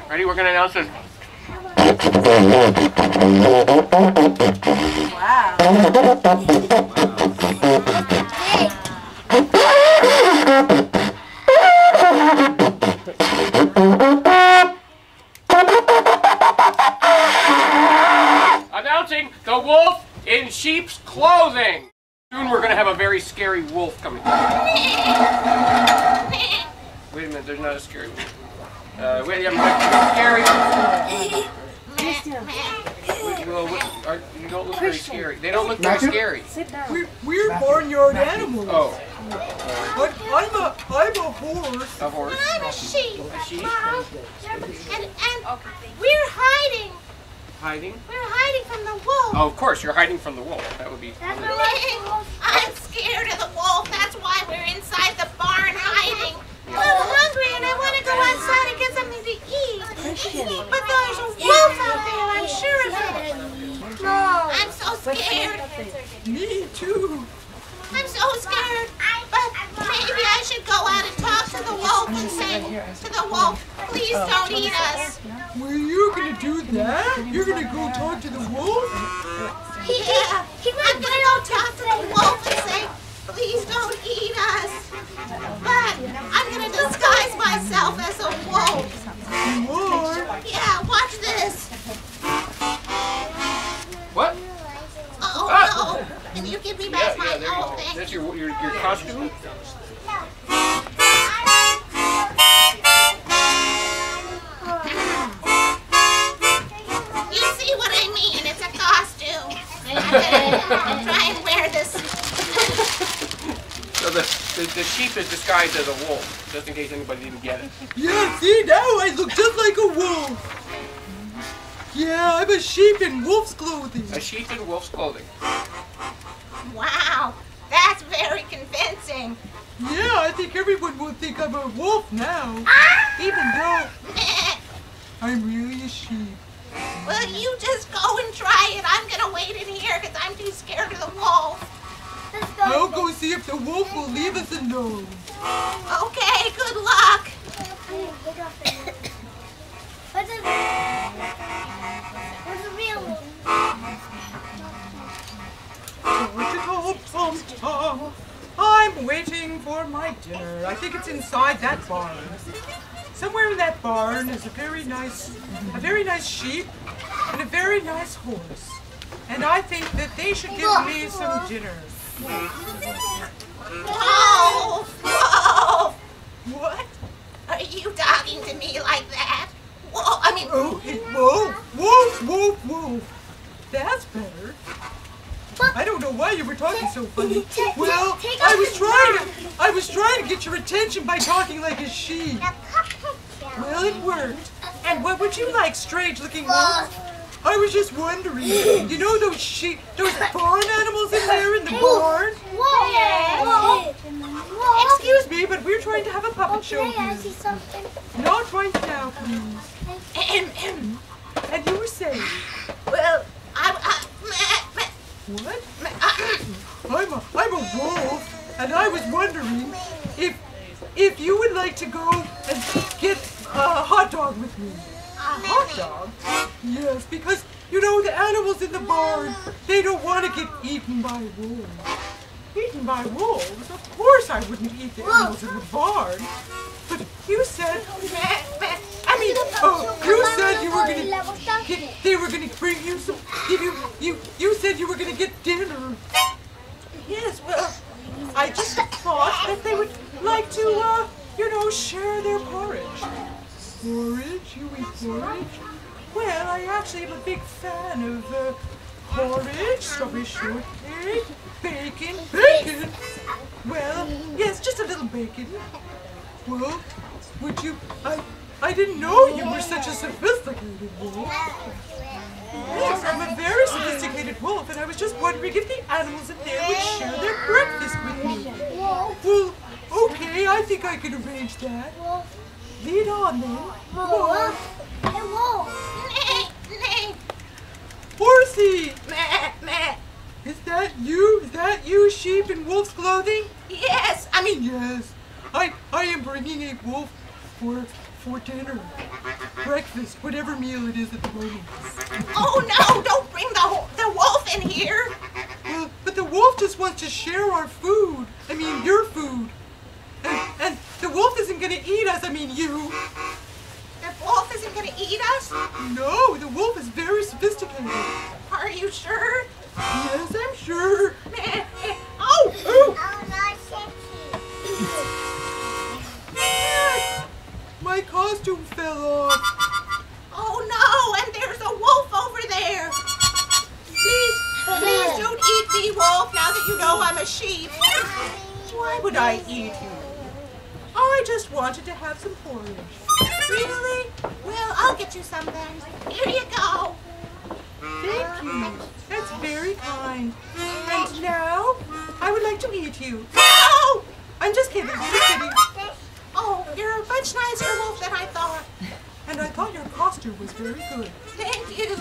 Ready? We're gonna announce this. Wow. Announcing the wolf in sheep's clothing. Soon we're gonna have a very scary wolf coming. Wait a minute, there's not a scary wolf. Wait, I'm scary. Well, you don't look very scary. They don't look very scary. Sit down. We're barnyard animals. Oh. But I'm a horse. A horse? I'm a sheep. A sheep? Mom. And we're hiding. Hiding? We're hiding from the wolf. Oh, of course, you're hiding from the wolf. That would be... I'm scared of the wolf. That's why we're inside the barn hiding. I'm hungry and I want to go outside and get something to eat. But there's a wolf out there, I'm sure of it. I'm so scared. Me too. I'm so scared. But maybe I should go out and talk to the wolf and say to the wolf, please don't eat us. Well, you're gonna do that? You're gonna go talk to the wolf? Yeah, I'm gonna go talk to the wolf and say, please don't eat us. But I'm gonna disguise myself as a wolf. You are? Yeah, watch this. What? Oh no! Can you give me back my old thing? That's your costume? You see what I mean? It's a costume. I'm gonna try and wear this. So the sheep is disguised as a wolf, just in case anybody didn't get it. Yeah, see, now I look just like a wolf. Yeah, I'm a sheep in wolf's clothing. A sheep in wolf's clothing. Wow, that's very convincing. Yeah, I think everyone will think I'm a wolf now. Even though I'm really a sheep. Well, you just go and try it. I'm gonna wait in here because I'm too scared of the wolf. I'll go see if the wolf will leave us alone. Okay, good luck. What's the real one? I'm waiting for my dinner. I think it's inside that barn. Somewhere in that barn is a very nice sheep and a very nice horse. And I think that they should give me some dinner. Whoa! Whoa! What? Are you talking to me like that? Whoa! I mean, Whoa! Whoa! That's better. I don't know why you were talking so funny. Well, I was trying to get your attention by talking like a sheep. Well, it worked. And what would you like, strange-looking wolf? I was just wondering. You know those barn animals in there in the barn? Whoa! Excuse me, but we're trying to have a puppet show here. Not right now, please. And you were saying? well, What? I'm a wolf, and I was wondering if you would like to go and get a hot dog with me. a hot dog? Yes, because, you know, the animals in the barn, they don't want to get eaten by wolves. Eaten by wolves? Of course I wouldn't eat the animals in the barn. But you said, you said you were they were gonna bring you some, you said you were gonna get dinner. Yes, well, I just thought that they would like to, share their porridge. Porridge? You eat porridge? Well, I actually am a big fan of, porridge, strawberry shortcake, bacon. Well, yes, just a little bacon. Well, would you, I didn't know you were such a sophisticated wolf. Yes, I'm a very sophisticated wolf, and I was just wondering if the animals in there would share their breakfast with me. Well, okay, I think I can arrange that. Lead on, then. Horsey! Is that you? Is that you, sheep in wolf's clothing? Yes, Yes. I am bringing a wolf for dinner. breakfast, whatever meal it is at the moment. Oh no, don't bring the wolf in here. Well, but the wolf just wants to share our food. I mean, your food. And the wolf isn't going to eat us, I mean you. The wolf isn't going to eat us? No, the wolf is very sophisticated. Are you sure? Yes, I'm sure. Oh! Oh! Oh, My costume fell off. Oh no, and there's a wolf over there. Please don't eat me, wolf, now that you know I'm a sheep. Why would I eat you? I just wanted to have some porridge. Really? Well, I'll get you some then. Here you go. Thank you. That's very kind. And now, I would like to eat you. No! I'm just kidding. Just kidding. Oh, you're a much nicer wolf than I thought. And I thought your costume was very good. Thank you.